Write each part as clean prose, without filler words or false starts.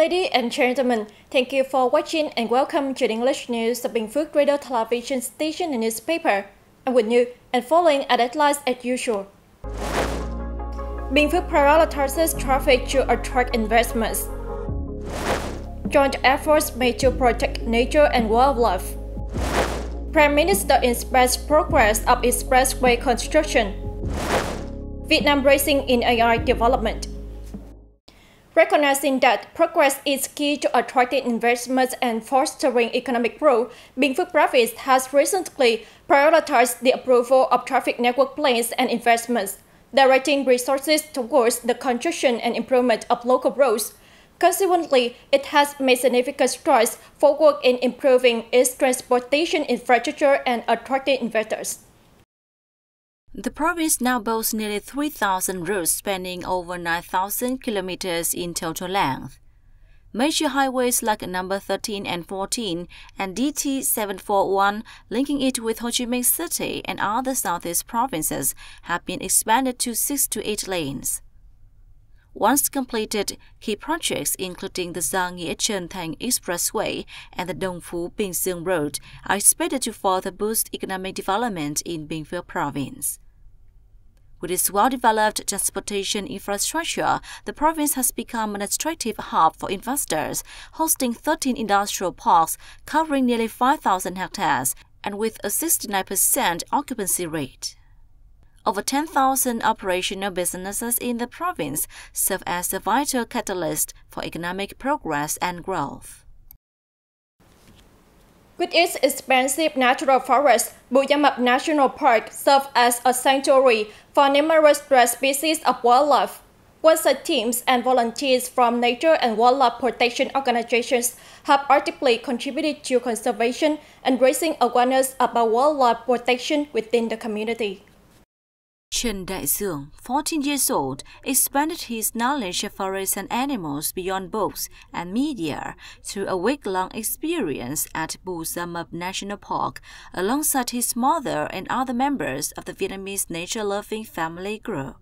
Ladies and gentlemen, thank you for watching and welcome to the English news of Bình Phước Radio Television Station and Newspaper. I'm with you and following are headlines as usual. Bình Phước prioritizes traffic to attract investments. Joint efforts made to protect nature and wildlife. Prime Minister inspects progress of expressway construction. Vietnam racing in AI development. Recognizing that progress is key to attracting investments and fostering economic growth, Bình Phước Province has recently prioritized the approval of traffic network plans and investments, directing resources towards the construction and improvement of local roads. Consequently, it has made significant strides forward in improving its transportation infrastructure and attracting investors. The province now boasts nearly 3,000 routes spanning over 9,000 kilometers in total length. Major highways like number 13 and 14 and DT 741 linking it with Ho Chi Minh City and other southeast provinces have been expanded to 6 to 8 lanes. Once completed, key projects including the Gia Nghĩa Trân Thành Expressway and the Dong Phu Bình Dương Road are expected to further boost economic development in Bình Phước Province. With its well-developed transportation infrastructure, the province has become an attractive hub for investors, hosting 13 industrial parks covering nearly 5,000 hectares and with a 69% occupancy rate. Over 10,000 operational businesses in the province serve as a vital catalyst for economic progress and growth. With its expansive natural forest, Bù Gia Mập National Park serves as a sanctuary for numerous rare species of wildlife. Wildlife teams and volunteers from nature and wildlife protection organizations have actively contributed to conservation and raising awareness about wildlife protection within the community. Trần Đại Dương, 14 years old, expanded his knowledge of forests and animals beyond books and media through a week-long experience at Bù Gia Mập National Park alongside his mother and other members of the Vietnamese nature-loving family group.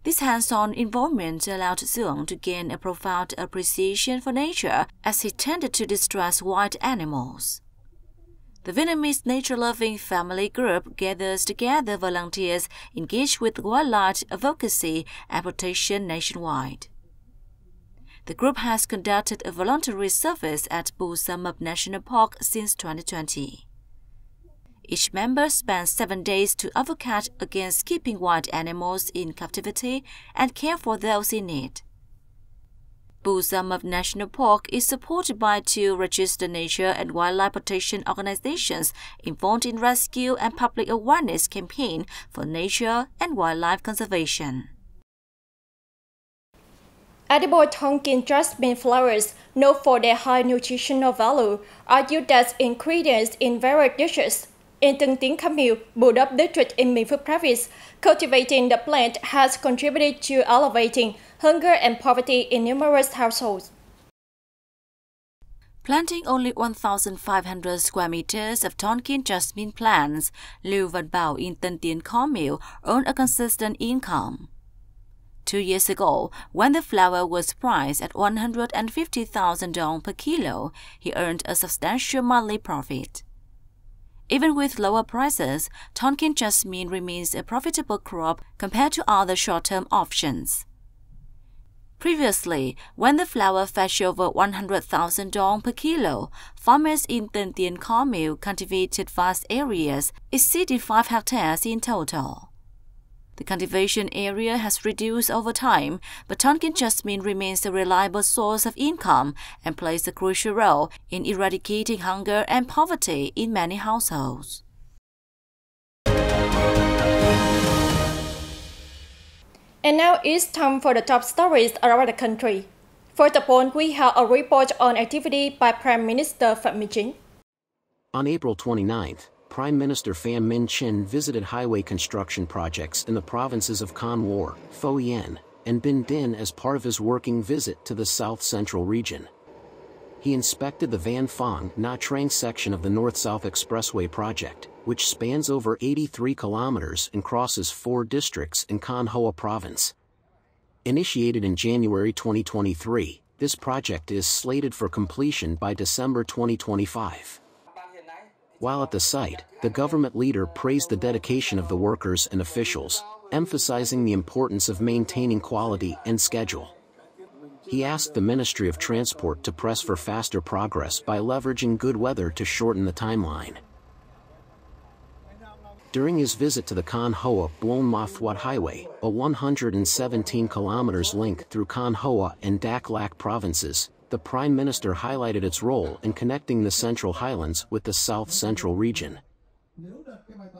This hands-on involvement allowed Dương to gain a profound appreciation for nature as he tended to distress wild animals. The Vietnamese nature-loving family group gathers together volunteers engaged with wildlife advocacy and protection nationwide. The group has conducted a voluntary service at Bù Gia Mập National Park since 2020. Each member spends 7 days to advocate against keeping wild animals in captivity and care for those in need. Bù Gia Mập National Park is supported by 2 registered nature and wildlife protection organizations involved in rescue and public awareness campaign for nature and wildlife conservation. Edible Tonin Chasme flowers, known for their high nutritional value, are used as ingredients in various dishes. In Tân Tiến Camille, Bù Đắp district in Bình Phước Province, cultivating the plant has contributed to elevating hunger and poverty in numerous households. Planting only 1,500 square meters of Tonin Chasme plants, Lưu Văn Bảo in Tân Tiến Camille earned a consistent income. 2 years ago, when the flower was priced at 150,000 dong per kilo, he earned a substantial monthly profit. Even with lower prices, Tonin Chasme remains a profitable crop compared to other short-term options. Previously, when the flower fetched over 100,000 dong per kilo, farmers in Tân Tiến Camille cultivated vast areas exceeding 5 hectares in total. The cultivation area has reduced over time, but Tonin Chasme remains a reliable source of income and plays a crucial role in eradicating hunger and poverty in many households. And now it's time for the top stories around the country. First of all, we have a report on activity by Prime Minister Phạm Minh Chính. On April 29th, Prime Minister Pham Minh Chinh visited highway construction projects in the provinces of Con War, Pho Yen, and Binh Dinh as part of his working visit to the South Central region. He inspected the Van Phong Nha Trang section of the North-South Expressway project, which spans over 83 kilometers and crosses 4 districts in Con Hoa Province. Initiated in January 2023, This project is slated for completion by December 2025. While at the site, the government leader praised the dedication of the workers and officials, emphasizing the importance of maintaining quality and schedule. He asked the Ministry of Transport to press for faster progress by leveraging good weather to shorten the timeline. During his visit to the Con Hoa Buon Ma Thuat Highway, a 117 km link through Con Hoa and Dak Lak provinces, the Prime Minister highlighted its role in connecting the Central Highlands with the South Central region.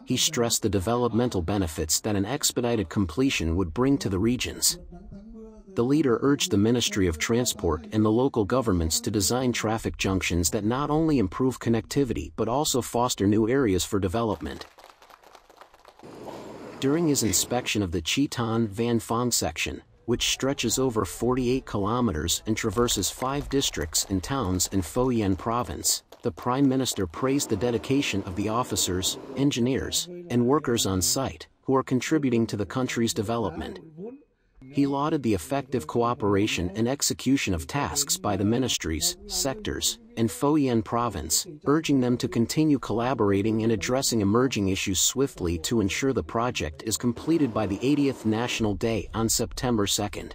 He stressed the developmental benefits that an expedited completion would bring to the regions. The leader urged the Ministry of Transport and the local governments to design traffic junctions that not only improve connectivity but also foster new areas for development. During his inspection of the Chi Tan Van Phong section, which stretches over 48 kilometers and traverses 5 districts and towns in Pho Yen province, the Prime Minister praised the dedication of the officers, engineers, and workers on site, who are contributing to the country's development. He lauded the effective cooperation and execution of tasks by the ministries, sectors, and Pho Yen province, urging them to continue collaborating and addressing emerging issues swiftly to ensure the project is completed by the 80th National Day on September 2nd.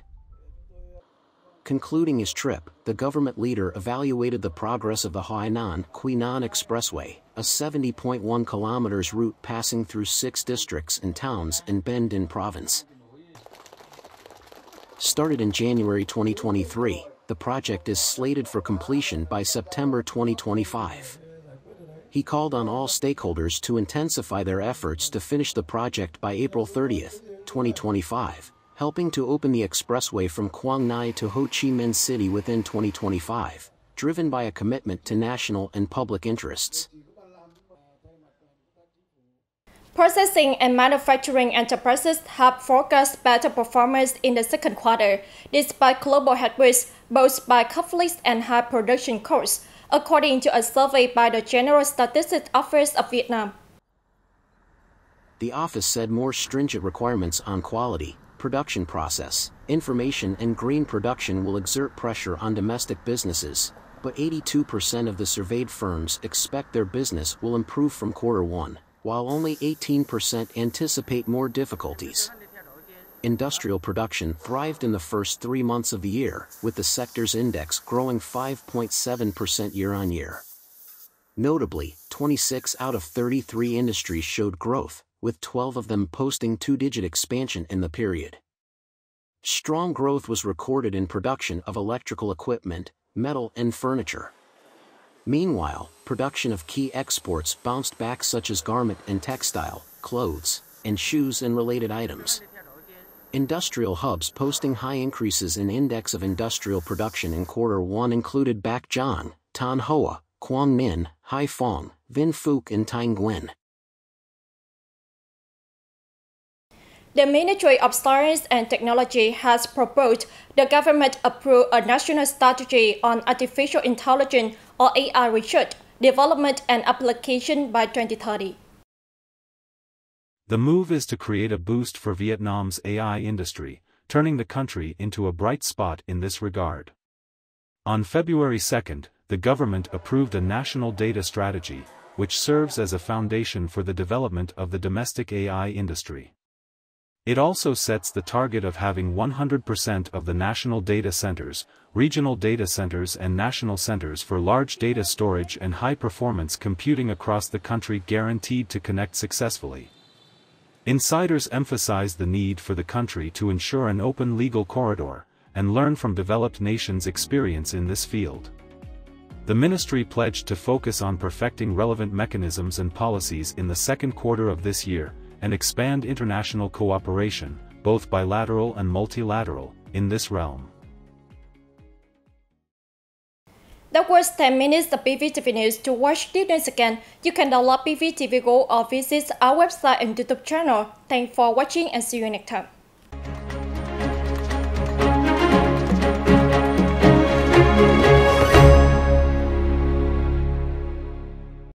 Concluding his trip, the government leader evaluated the progress of the Hainan-Quy Nhon Expressway, a 70.1 kilometers route passing through 6 districts and towns in Ben Din province. Started in January 2023, the project is slated for completion by September 2025. He called on all stakeholders to intensify their efforts to finish the project by April 30, 2025, helping to open the expressway from Quang Ngai to Ho Chi Minh City within 2025, driven by a commitment to national and public interests. Processing and manufacturing enterprises have forecast better performance in the second quarter, despite global headwinds posed by conflicts and high production costs, according to a survey by the General Statistics Office of Vietnam. The office said more stringent requirements on quality, production process, information and green production will exert pressure on domestic businesses, but 82% of the surveyed firms expect their business will improve from quarter one, while only 18% anticipate more difficulties. Industrial production thrived in the first 3 months of the year, with the sector's index growing 5.7% year-on-year. Notably, 26 out of 33 industries showed growth, with 12 of them posting 2-digit expansion in the period. Strong growth was recorded in production of electrical equipment, metal and furniture. Meanwhile, production of key exports bounced back, such as garment and textile, clothes, and shoes and related items. Industrial hubs posting high increases in index of industrial production in quarter one included Bac Giang, Tan Hoa, Quang Ninh, Hai Phong, Vinh Phuc and Thanh Nguyen. The Ministry of Science and Technology has proposed the government approve a national strategy on artificial intelligence or AI research, development and application by 2030. The move is to create a boost for Vietnam's AI industry, turning the country into a bright spot in this regard. On February 2nd, the government approved a national data strategy, which serves as a foundation for the development of the domestic AI industry. It also sets the target of having 100% of the national data centers, regional data centers and national centers for large data storage and high-performance computing across the country guaranteed to connect successfully. Insiders emphasize the need for the country to ensure an open legal corridor, and learn from developed nations' experience in this field. The ministry pledged to focus on perfecting relevant mechanisms and policies in the second quarter of this year, and expand international cooperation, both bilateral and multilateral, in this realm. That was 10 minutes of BPTV News. To watch the news again, you can download BPTV Go or visit our website and YouTube channel. Thanks for watching and see you next time.